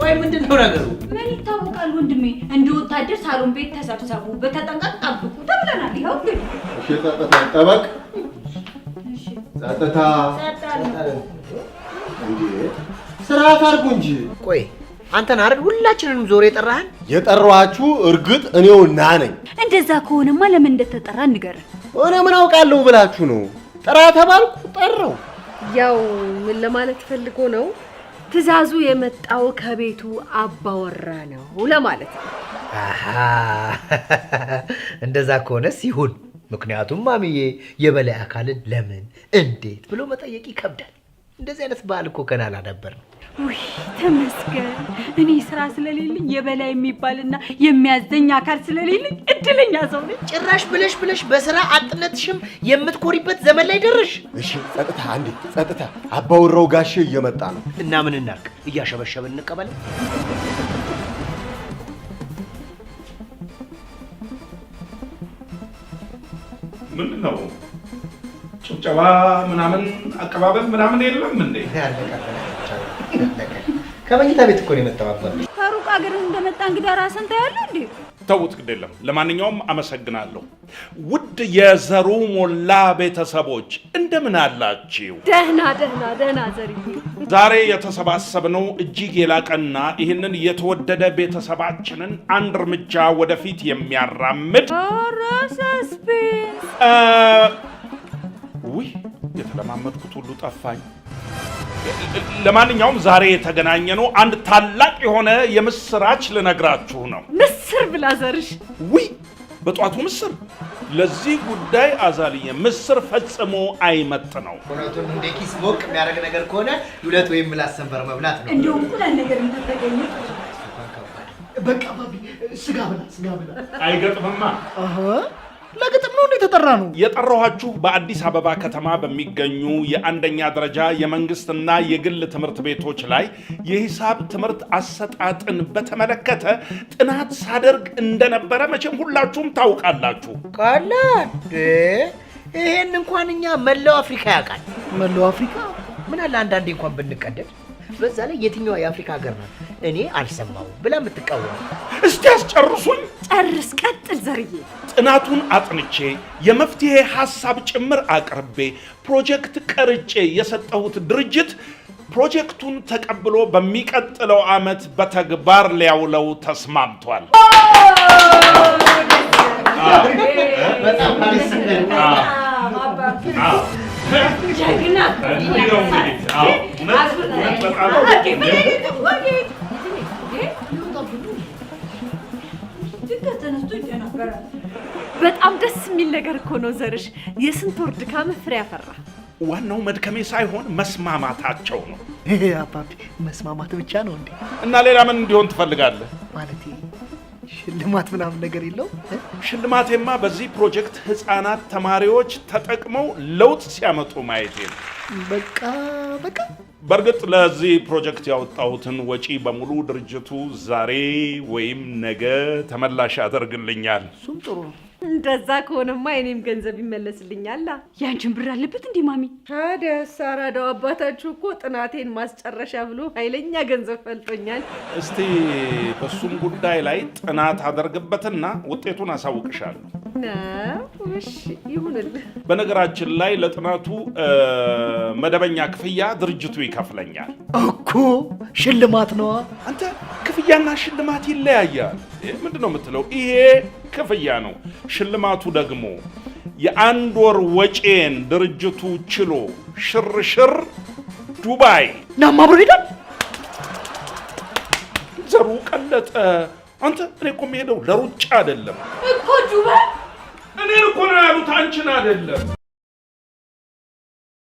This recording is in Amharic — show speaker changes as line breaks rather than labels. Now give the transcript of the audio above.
ቆይ ምንድነው ነገሩ?
ምን ይታወቃል ወንድሜ? እንደ ወታደር ሳሎን ቤት ተሰብሰቡ፣ በተጠንቀቅ ጠብቁ ተብለናል። ይኸው ግን
እሺ፣ ጸጥታ ጠበቅ። እሺ፣ ጸጥታ እንዴ! ስርዓት አድርጉ እንጂ።
ቆይ አንተን አይደል ሁላችንንም ዞር የጠራህን?
የጠራኋችሁ እርግጥ እኔው ና ነኝ።
እንደዛ ከሆነማ ለምን እንደተጠራ ንገረን።
እኔ ምን አውቃለሁ ብላችሁ ነው? ጥራ ተባልኩ ጠራው።
ያው ምን ለማለት ፈልጎ ነው? ትዕዛዙ የመጣው ከቤቱ አባወራ ነው ለማለት ነው።
አሃ እንደዛ ከሆነስ ይሁን። ምክንያቱም ማሚዬ የበላይ አካልን ለምን እንዴት ብሎ መጠየቅ ይከብዳል። እንደዚህ አይነት ባህል እኮ ገና አላዳበርንም።
ውይ ተመስገን። እኔ ስራ ስለሌለኝ የበላይ የሚባልና የሚያዘኝ አካል ስለሌለኝ እድለኛ ሰው ነኝ።
ጭራሽ ብለሽ በስራ አጥነትሽም የምትኮሪበት ዘመን ላይ ደረሽ።
እሺ ጸጥታ፣ አንዴ ጸጥታ። አባወራው ጋሼ እየመጣ ነው
እና ምን እናርግ? እያሸበሸበን እንቀበል?
ምንድነው? ጭብጨባ ምናምን አቀባበል ምናምን የለም እንዴ?
ከመኝታ ቤት እኮ ነው የመጣው አባባ።
ከሩቅ አገር እንደመጣ እንግዳ ራስን ታያለህ እንዴ?
ተውት፣ ግድ የለም። ለማንኛውም አመሰግናለሁ። ውድ የዘሩ ሞላ ቤተሰቦች እንደምን አላችሁ?
ደህና ዘርዬ።
ዛሬ የተሰባሰብነው እጅግ የላቀና ይህንን የተወደደ ቤተሰባችንን አንድ እርምጃ ወደፊት የሚያራምድ
ሰስፔንስ
ውይ የተለማመድኩት ሁሉ ጠፋኝ። ለማንኛውም ዛሬ የተገናኘነው አንድ ታላቅ የሆነ የምስራች ልነግራችሁ ነው።
ምስር ብላ ዘርሽ።
ውይ በጧቱ ምስር! ለዚህ ጉዳይ አዛልዬ ምስር ፈጽሞ አይመጥ ነው።
እውነቱን እንደ ኪስ ሞቅ የሚያደርግ ነገር ከሆነ ሁለት ወይም ምላስ ሰንበር መብላት ነው።
እንደው እንቁላል ነገር እንተተገኘ
በቃ ባቢ ስጋ ብላ።
አይገጥምማ።
ለግጥም ነው እንዴ ተጠራ ነው?
የጠራኋችሁ በአዲስ አበባ ከተማ በሚገኙ የአንደኛ ደረጃ የመንግስትና የግል ትምህርት ቤቶች ላይ የሂሳብ ትምህርት አሰጣጥን በተመለከተ ጥናት ሳደርግ እንደነበረ መቼም ሁላችሁም ታውቃላችሁ።
ቃላት ይሄን እንኳን እኛ መላው አፍሪካ ያውቃል። መላው አፍሪካ ምን አለ አንዳንዴ እንኳን ብንቀደድ። በዛ ላይ የትኛው የአፍሪካ ሀገር ናት እኔ አልሰማሁም ብላ የምትቃወም?
እስቲ አስጨርሱኝ።
ጨርስ፣ ቀጥል ዘርዬ።
ጥናቱን አጥንቼ የመፍትሄ ሐሳብ ጭምር አቅርቤ ፕሮጀክት ቀርጬ የሰጠሁት ድርጅት ፕሮጀክቱን ተቀብሎ በሚቀጥለው ዓመት በተግባር ሊያውለው ተስማምቷል።
በጣም ደስ ይላል።
ጀግና
በጣም ደስ የሚል ነገር እኮ ነው ዘርሽ። የስንት ወር ድካም ፍሬ ያፈራ።
ዋናው መድከሜ ሳይሆን መስማማታቸው ነው።
አባቢ መስማማት ብቻ ነው እንዴ?
እና ሌላ ምን እንዲሆን ትፈልጋለህ?
ማለት ሽልማት ምናምን ነገር የለው?
ሽልማቴማ በዚህ ፕሮጀክት ህፃናት ተማሪዎች ተጠቅመው ለውጥ ሲያመጡ ማየቴ ነው።
በቃ
በእርግጥ ለዚህ ፕሮጀክት ያወጣሁትን ወጪ በሙሉ ድርጅቱ ዛሬ ወይም ነገ ተመላሽ ያደርግልኛል።
እሱም ጥሩ ነው።
እንደዛ ከሆነማ እኔም ገንዘብ ይመለስልኛል።
ያንቺን ብር አለበት እንዴ ማሚ?
ታዲያስ አራዳው አባታችሁ እኮ ጥናቴን ማስጨረሻ ብሎ ኃይለኛ ገንዘብ ፈልጦኛል።
እስቲ በሱም ጉዳይ ላይ ጥናት አደርግበትና ውጤቱን አሳውቅሻለሁ።
እሺ ይሁንልህ።
በነገራችን ላይ ለጥናቱ መደበኛ ክፍያ ድርጅቱ ይከፍለኛል
እኮ። ሽልማት ነዋ።
አንተ ክፍያና ሽልማት ይለያያል። ምንድነው የምትለው? ይሄ ክፍያ ነው። ሽልማቱ ደግሞ የአንድ ወር ወጪን ድርጅቱ ችሎ ሽርሽር ዱባይ
ናም አብሮ ሄዳል።
ዘሩ ቀለጠ። አንተ እኔ እኮ የምሄደው ለሩጫ አይደለም
እኮ ዱባይ።
እኔን እኮ ነው ያሉት አንቺን አይደለም።